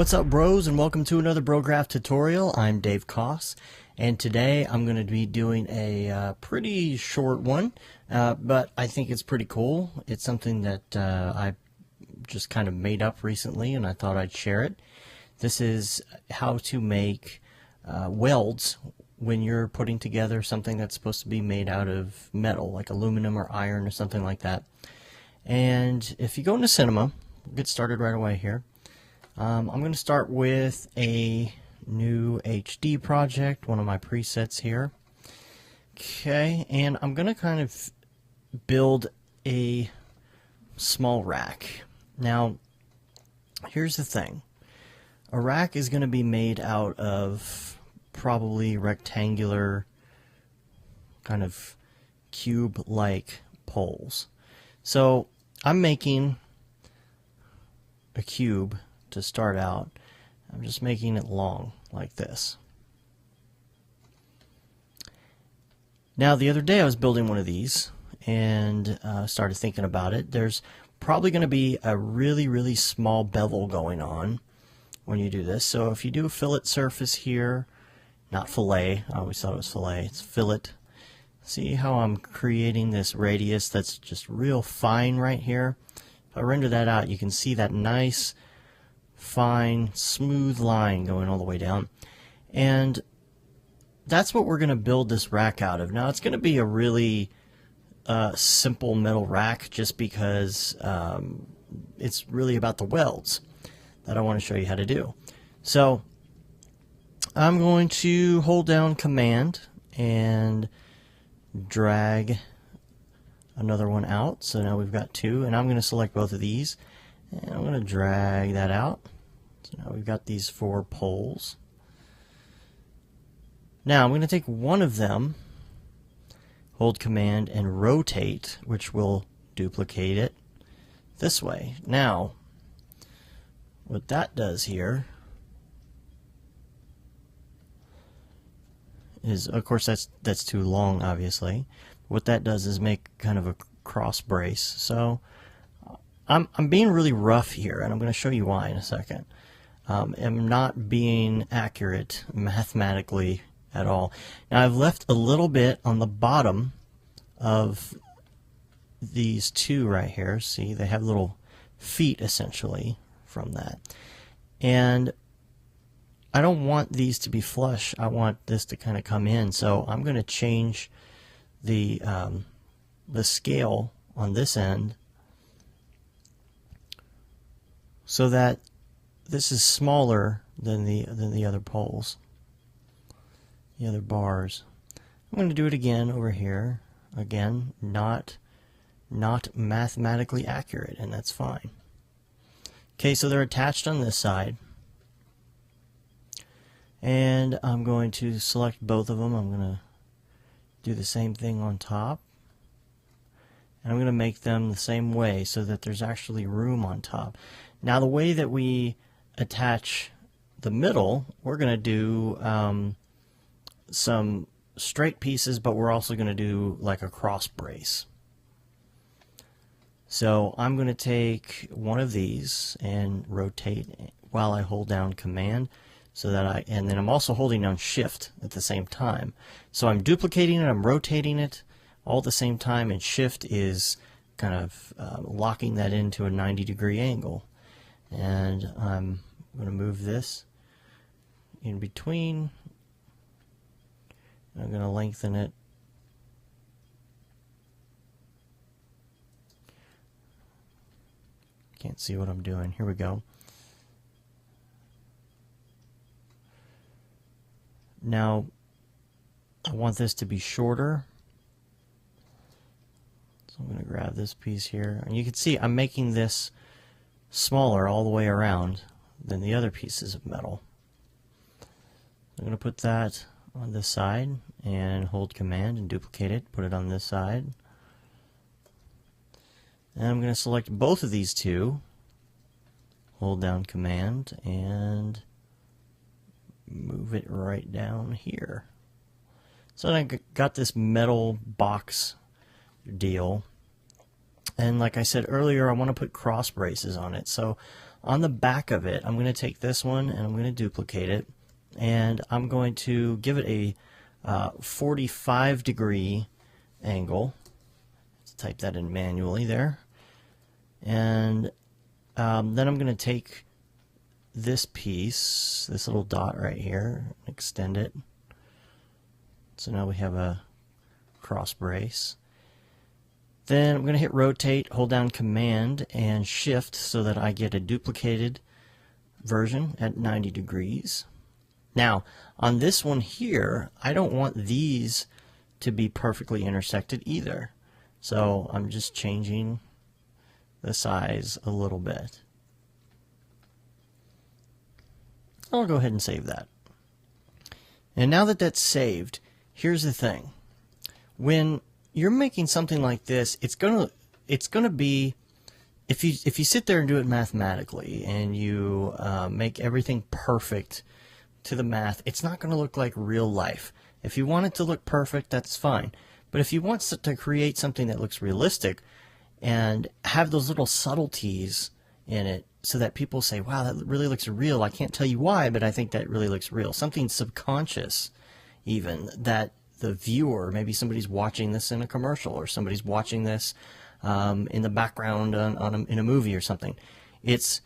What's up, bros, and welcome to another Brograph tutorial. I'm Dave Koss, and today I'm going to be doing a pretty short one, but I think it's pretty cool. It's something that I just kind of made up recently, and I thought I'd share it. This is how to make welds when you're putting together something that's supposed to be made out of metal, like aluminum or iron or something like that. And if you go into Cinema, we'll get started right away here. I'm going to start with a new HD project, one of my presets here. Okay, and I'm going to kind of build a small rack. Now, here's the thing. A rack is going to be made out of probably rectangular, kind of cube-like poles. So, I'm making a cube to start out. I'm just making it long like this. Now the other day I was building one of these and started thinking about it. There's probably going to be a really small bevel going on when you do this. So if you do a fillet surface here, not fillet, I always thought it was fillet, it's fillet. See how I'm creating this radius that's just real fine right here? If I render that out, you can see that nice fine, smooth line going all the way down. And that's what we're going to build this rack out of. Now, it's going to be a really simple metal rack just because it's really about the welds that I want to show you how to do. So, I'm going to hold down Command and drag another one out. So now we've got two, and I'm going to select both of these. And I'm going to drag that out. So now we've got these 4 poles. Now I'm going to take one of them, hold Command, and rotate, which will duplicate it this way. Now, what that does here is, of course, that's too long, obviously. What that does is make kind of a cross brace. So I'm being really rough here, and I'm going to show you why in a second. I'm not being accurate mathematically at all. Now I've left a little bit on the bottom of these two right here. See, they have little feet essentially from that. And I don't want these to be flush. I want this to kind of come in. So I'm going to change the scale on this end so that this is smaller than the other poles, the other bars. I'm going to do it again over here. Again, not mathematically accurate, and that's fine. Okay, so they're attached on this side, and I'm going to select both of them. I'm going to do the same thing on top. And I'm going to make them the same way so that there's actually room on top. Now the way that we attach the middle, we're going to do some straight pieces, but we're also going to do like a cross brace. So I'm going to take one of these and rotate while I hold down Command, so that and then I'm also holding down Shift at the same time. So I'm duplicating it, I'm rotating it all at the same time, and Shift is kind of locking that into a 90-degree angle. And I'm going to move this in between. I'm going to lengthen it. Can't see what I'm doing. Here we go. Now, I want this to be shorter. So I'm going to grab this piece here. And you can see I'm making this smaller all the way around than the other pieces of metal. I'm going to put that on this side and hold Command and duplicate it, put it on this side. And I'm going to select both of these two, hold down Command, and move it right down here. So I got this metal box deal. And like I said earlier, I want to put cross braces on it. So on the back of it, I'm going to take this one and I'm going to duplicate it, and I'm going to give it a 45-degree angle. Let's type that in manually there. And then I'm going to take this piece, this little dot right here, extend it. So now we have a cross brace. Then I'm going to hit rotate, hold down Command and Shift so that I get a duplicated version at 90 degrees. Now, on this one here, I don't want these to be perfectly intersected either. So I'm just changing the size a little bit. I'll go ahead and save that. And now that that's saved, here's the thing. When you're making something like this, it's gonna be, if you sit there and do it mathematically and you make everything perfect to the math, it's not going to look like real life. If you want it to look perfect, that's fine. But if you want to create something that looks realistic and have those little subtleties in it so that people say, wow, that really looks real. I can't tell you why, but I think that really looks real. Something subconscious even, that the viewer, maybe somebody's watching this in a commercial or somebody's watching this in the background in a movie or something. It's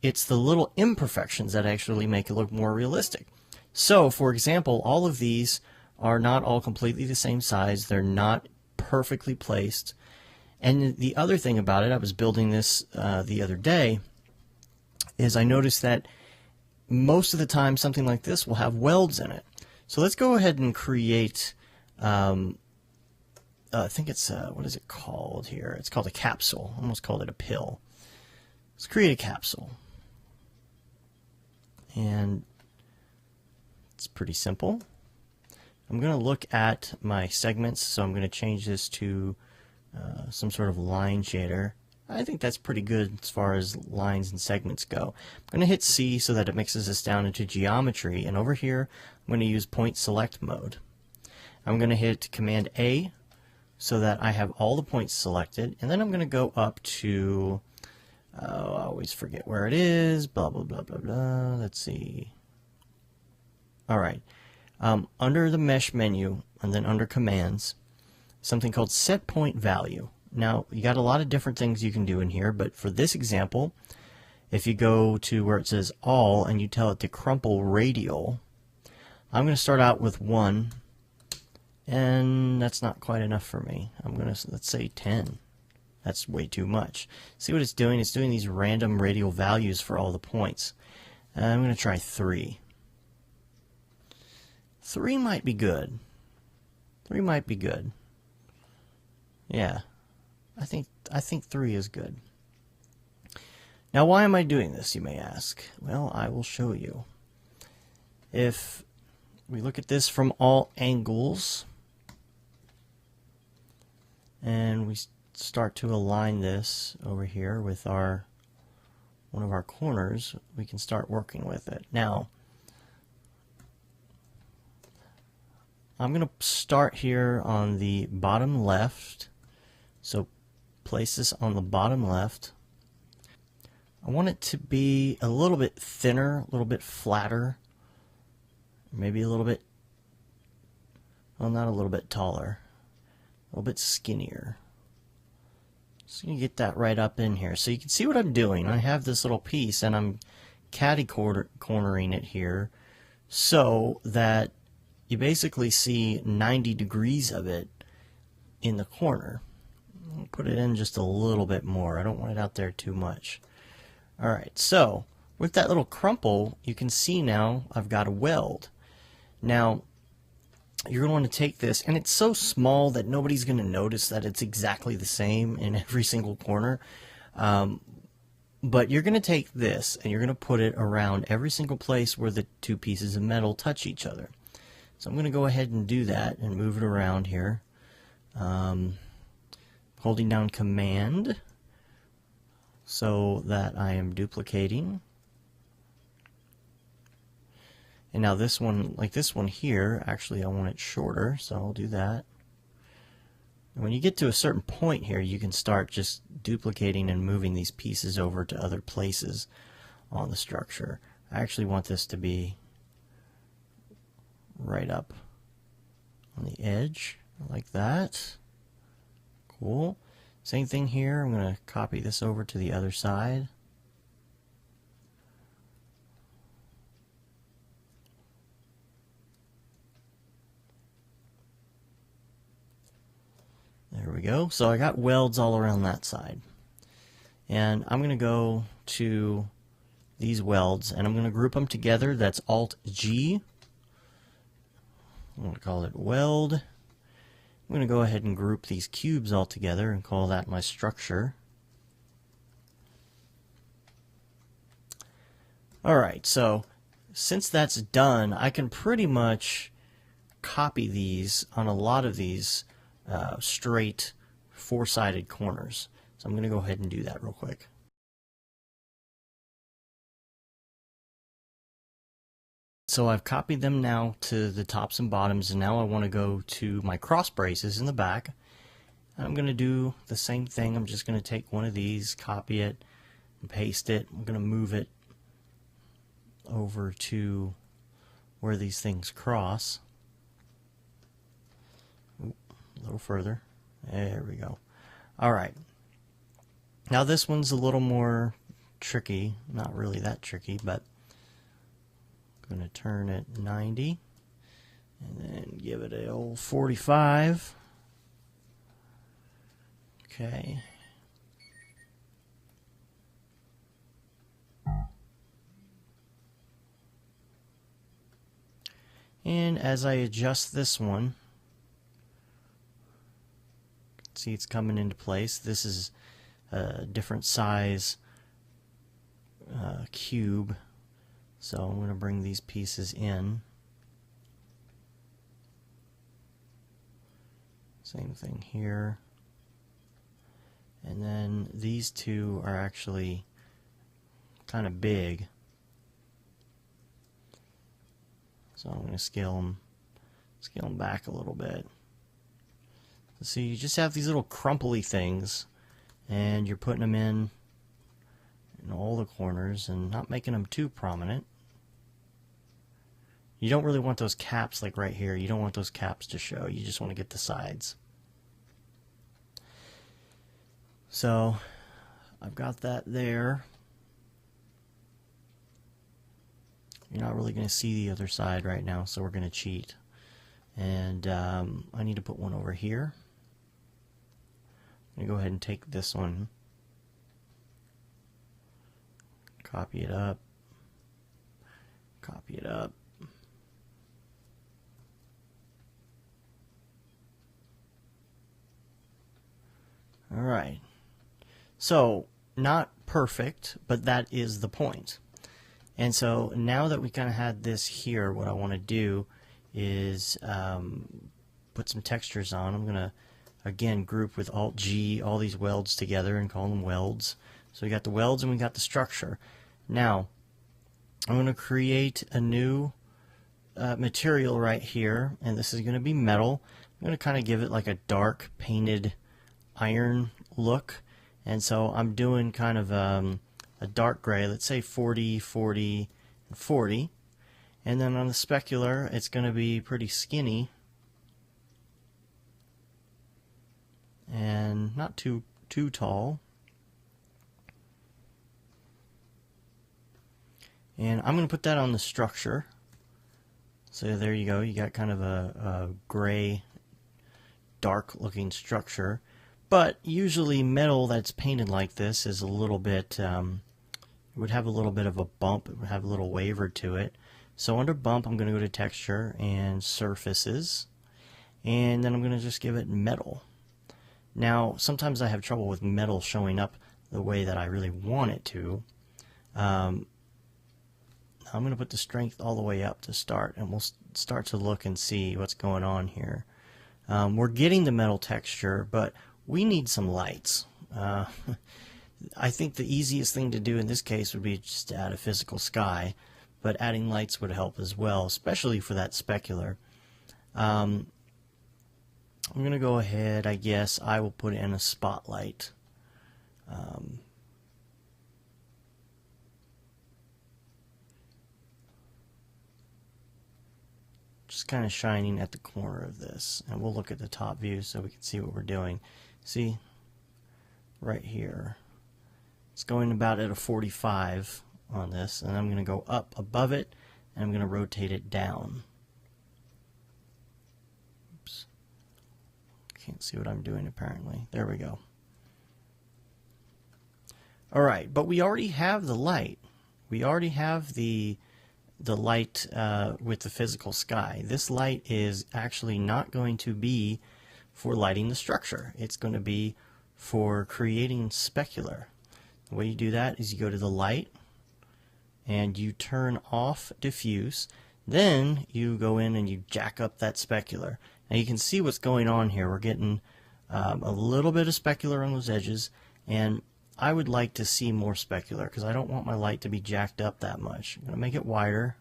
the little imperfections that actually make it look more realistic. So, for example, all of these are not all completely the same size. They're not perfectly placed. And the other thing about it, I was building this the other day, is I noticed that most of the time something like this will have welds in it. So let's go ahead and create, I think it's, what is it called here? It's called a capsule. I almost called it a pill. Let's create a capsule. And it's pretty simple. I'm going to look at my segments, so I'm going to change this to some sort of line shader. I think that's pretty good as far as lines and segments go. I'm going to hit C so that it mixes this down into geometry, and over here I'm going to use point select mode. I'm going to hit Command A so that I have all the points selected, and then I'm going to go up to, I always forget where it is, blah blah blah blah blah, let's see. Alright, under the mesh menu and then under commands, something called set point value. Now, you got a lot of different things you can do in here, but for this example, if you go to where it says all and you tell it to crumple radial, I'm going to start out with 1, and that's not quite enough for me. I'm going to, let's say 10. That's way too much. See what it's doing? It's doing these random radial values for all the points. I'm going to try 3. 3 might be good. 3 might be good. Yeah. I think 3 is good. Now, why am I doing this, you may ask? Well, I will show you. If we look at this from all angles, and we start to align this over here with one of our corners, we can start working with it. Now, I'm going to start here on the bottom left, so place this on the bottom left. I want it to be a little bit thinner, a little bit flatter, maybe a little bit, well, not a little bit taller, a little bit skinnier. So you get that right up in here. So you can see what I'm doing. I have this little piece and I'm cornering it here so that you basically see 90 degrees of it in the corner. I'll put it in just a little bit more. I don't want it out there too much. Alright, so with that little crumple, you can see now I've got a weld. Now, you're going to want to take this, and it's so small that nobody's going to notice that it's exactly the same in every single corner. But you're going to take this, and you're going to put it around every single place where the two pieces of metal touch each other. So I'm going to go ahead and do that and move it around here. Holding down Command so that I am duplicating. And now this one, like this one here, actually I want it shorter, so I'll do that. And when you get to a certain point here, you can start just duplicating and moving these pieces over to other places on the structure. I actually want this to be right up on the edge, like that. Cool. Same thing here. I'm going to copy this over to the other side. There we go. So I got welds all around that side. And I'm going to go to these welds and I'm going to group them together. That's Alt G. I'm going to call it weld. I'm going to go ahead and group these cubes all together and call that my structure. Alright, so since that's done, I can pretty much copy these on a lot of these straight four-sided corners. So I'm going to go ahead and do that real quick. So I've copied them now to the tops and bottoms, and now I want to go to my cross braces in the back. I'm going to do the same thing. I'm just going to take one of these, copy it, and paste it. I'm going to move it over to where these things cross. Ooh, a little further. There we go. Alright. Now this one's a little more tricky. Not really that tricky, but I'm going to turn it 90 and then give it an old 45. Okay. And as I adjust this one, see it's coming into place. This is a different size cube. So I'm going to bring these pieces in. Same thing here. And then these two are actually kind of big. So I'm going to scale them back a little bit. So you just have these little crumply things, and you're putting them in all the corners and not making them too prominent. You don't really want those caps like right here. You don't want those caps to show. You just want to get the sides. So I've got that there. You're not really going to see the other side right now, so we're going to cheat. And I need to put one over here. I'm going to go ahead and take this one, copy it up, copy it up. Alright, so not perfect, but that is the point. And so now that we kind of had this here, what I want to do is put some textures on. I'm going to, again, group with Alt-G all these welds together and call them welds. So we got the welds and we got the structure. Now, I'm going to create a new material right here, and this is going to be metal. I'm going to kind of give it like a dark painted iron look, and so I'm doing kind of a dark gray, let's say 40, 40, and 40, and then on the specular it's going to be pretty skinny and not too tall. And I'm going to put that on the structure. So there you go, you got kind of a gray dark looking structure. But usually metal that's painted like this is a little bit, it would have a little bit of a bump, it would have a little waver to it. So under bump I'm going to go to texture and surfaces, and then I'm going to just give it metal. Now sometimes I have trouble with metal showing up the way that I really want it to. I'm going to put the strength all the way up to start, and we'll start to look and see what's going on here. We're getting the metal texture, but we need some lights. I think the easiest thing to do in this case would be just to add a physical sky, but adding lights would help as well, especially for that specular. I'm I'm going to go ahead, I guess I will put in a spotlight. Just kind of shining at the corner of this. And we'll look at the top view so we can see what we're doing. See, right here, it's going about at a 45 on this, and I'm going to go up above it, and I'm going to rotate it down. Oops. Can't see what I'm doing apparently. There we go. Alright, but we already have the light. We already have the light with the physical sky. This light is actually not going to be for lighting the structure. It's going to be for creating specular. The way you do that is you go to the light and you turn off diffuse. Then you go in and you jack up that specular. Now you can see what's going on here. We're getting a little bit of specular on those edges, and I would like to see more specular because I don't want my light to be jacked up that much. I'm going to make it wider,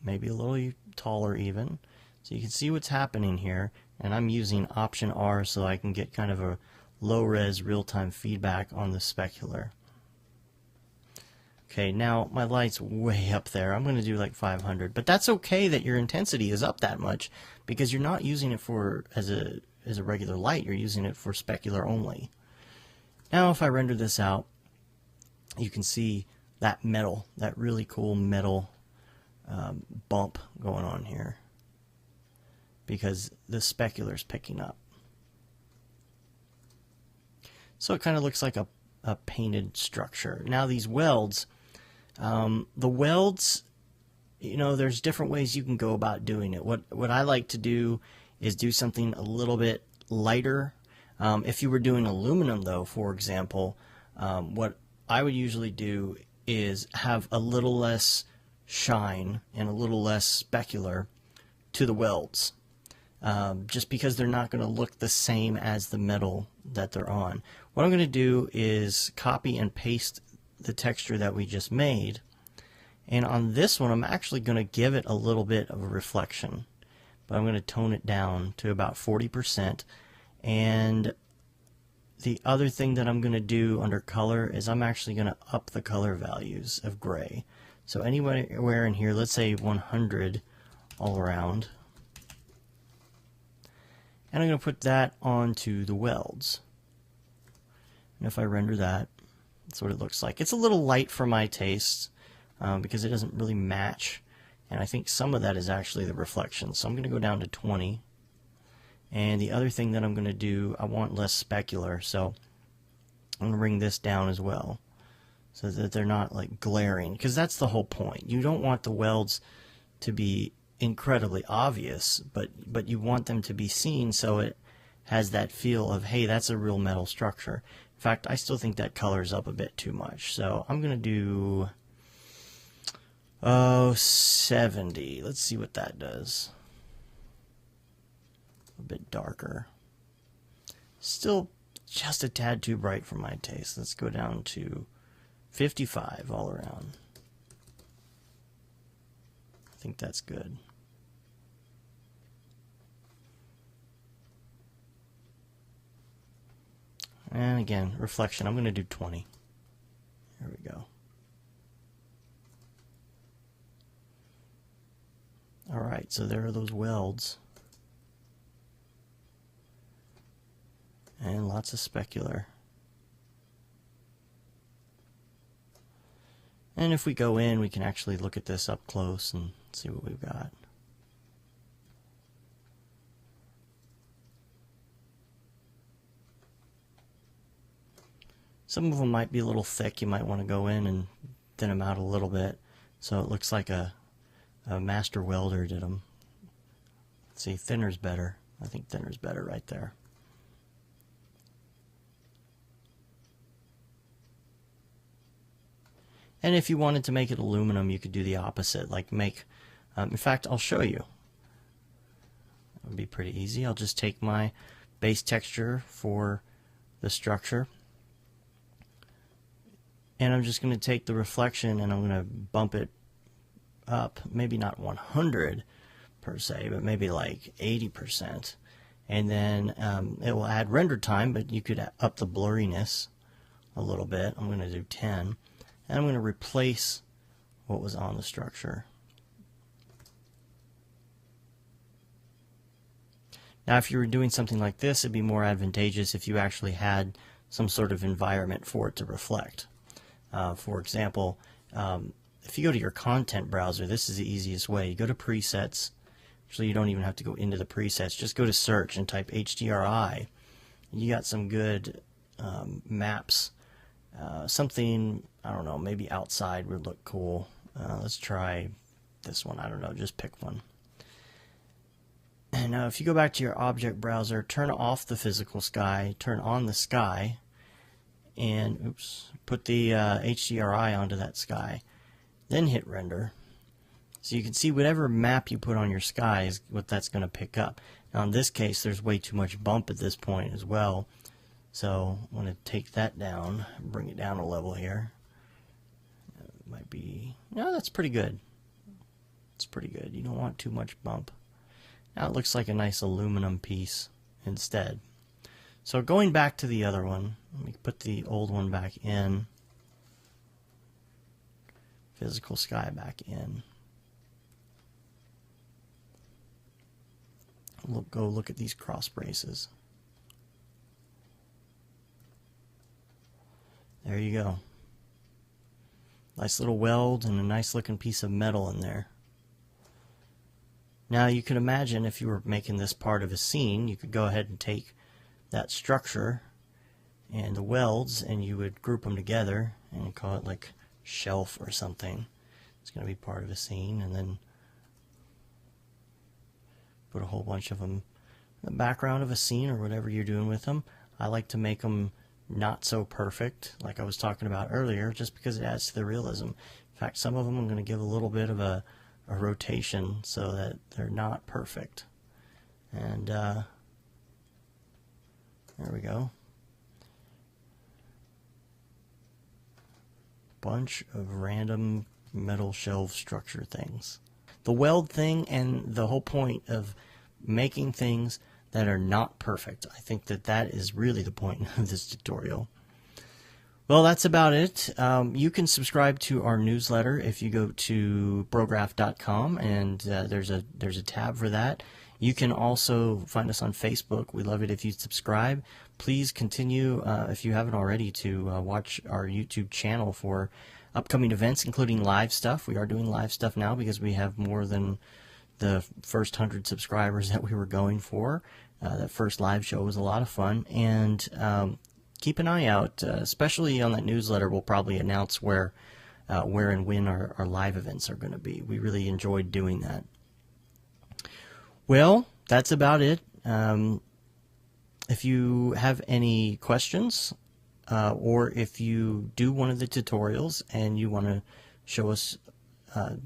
maybe a little taller even, so you can see what's happening here. And I'm using Option R so I can get kind of a low-res real-time feedback on the specular. Okay, now my light's way up there. I'm going to do like 500, but that's okay that your intensity is up that much because you're not using it for as a regular light. You're using it for specular only. Now if I render this out, you can see that metal, that really cool metal bump going on here because the specular is picking up. So it kind of looks like a painted structure. Now these welds, the welds, you know, there's different ways you can go about doing it. What I like to do is do something a little bit lighter. If you were doing aluminum though, for example, what I would usually do is have a little less shine and a little less specular to the welds. Just because they're not going to look the same as the metal that they're on. What I'm going to do is copy and paste the texture that we just made, and on this one I'm actually going to give it a little bit of a reflection, but I'm going to tone it down to about 40%. And the other thing that I'm going to do under color is I'm actually going to up the color values of gray. So anywhere in here, let's say 100 all around. And I'm going to put that onto the welds. And if I render that, that's what it looks like. It's a little light for my taste because it doesn't really match. And I think some of that is actually the reflection. So I'm going to go down to 20. And the other thing that I'm going to do, I want less specular. So I'm going to bring this down as well so that they're not like glaring. Because that's the whole point. You don't want the welds to be incredibly obvious, but you want them to be seen so it has that feel of, hey, that's a real metal structure. In fact, I still think that colors up a bit too much. So I'm going to do 70. Let's see what that does. A bit darker. Still just a tad too bright for my taste. Let's go down to 55 all around. I think that's good. And again, reflection, I'm going to do 20. There we go. Alright, so there are those welds. And lots of specular. And if we go in, we can actually look at this up close and see what we've got. Some of them might be a little thick. You might want to go in and thin them out a little bit so it looks like a master welder did them. Let's see, thinner's better. I think thinner's better right there. And if you wanted to make it aluminum, you could do the opposite. Like make, in fact, I'll show you. It would be pretty easy. I'll just take my base texture for the structure. And I'm just going to take the reflection and I'm going to bump it up. Maybe not 100%, per se, but maybe like 80%. And then it will add render time, but you could up the blurriness a little bit. I'm going to do 10. And I'm going to replace what was on the structure. Now, if you were doing something like this, it'd be more advantageous if you actually had some sort of environment for it to reflect. For example, if you go to your content browser, this is the easiest way. You go to presets. Actually, you don't even have to go into the presets. Just go to search and type HDRI. You got some good maps. Something, I don't know, maybe outside would look cool. Let's try this one. I don't know, just pick one. And now if you go back to your object browser, turn off the physical sky, turn on the sky, and put the HDRI onto that sky. Then hit render. So you can see whatever map you put on your sky is what that's going to pick up. Now in this case, there's way too much bump at this point as well. So I'm going to take that down, bring it down a level here. It might be, no, that's pretty good. It's pretty good. You don't want too much bump. Now it looks like a nice aluminum piece instead. So going back to the other one, let me put the old one back in. Physical sky back in. Go look at these cross braces. There you go. Nice little weld and a nice looking piece of metal in there. Now you can imagine if you were making this part of a scene, you could go ahead and take that structure and the welds and you would group them together and call it like shelf or something. It's going to be part of a scene, and then put a whole bunch of them in the background of a scene or whatever you're doing with them. I like to make them not so perfect, like I was talking about earlier, just because it adds to the realism. In fact, some of them I'm going to give a little bit of a rotation so that they're not perfect. And there we go. Bunch of random metal shelf structure things. The weld thing and the whole point of making things that are not perfect. I think that that is really the point of this tutorial. Well, that's about it. You can subscribe to our newsletter if you go to Brograph.com, and there's a tab for that. You can also find us on Facebook. We love it if you subscribe. Please continue, if you haven't already, to watch our YouTube channel for upcoming events, including live stuff. We are doing live stuff now because we have more than the first 100 subscribers that we were going for. That first live show was a lot of fun, and keep an eye out, especially on that newsletter. We'll probably announce where and when our live events are going to be. We really enjoyed doing that. Well, that's about it. If you have any questions, or if you do one of the tutorials and you want to show us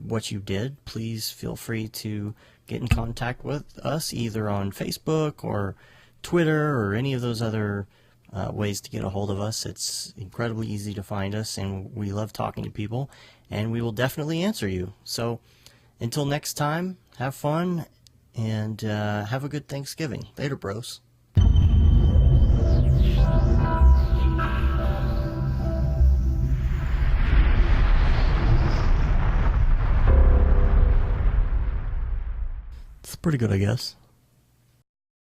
what you did, please feel free to get in contact with us either on Facebook or Twitter or any of those other ways to get a hold of us. It's incredibly easy to find us, and we love talking to people, and we will definitely answer you. So until next time, have fun, and have a good Thanksgiving. Later, bros. It's pretty good, I guess.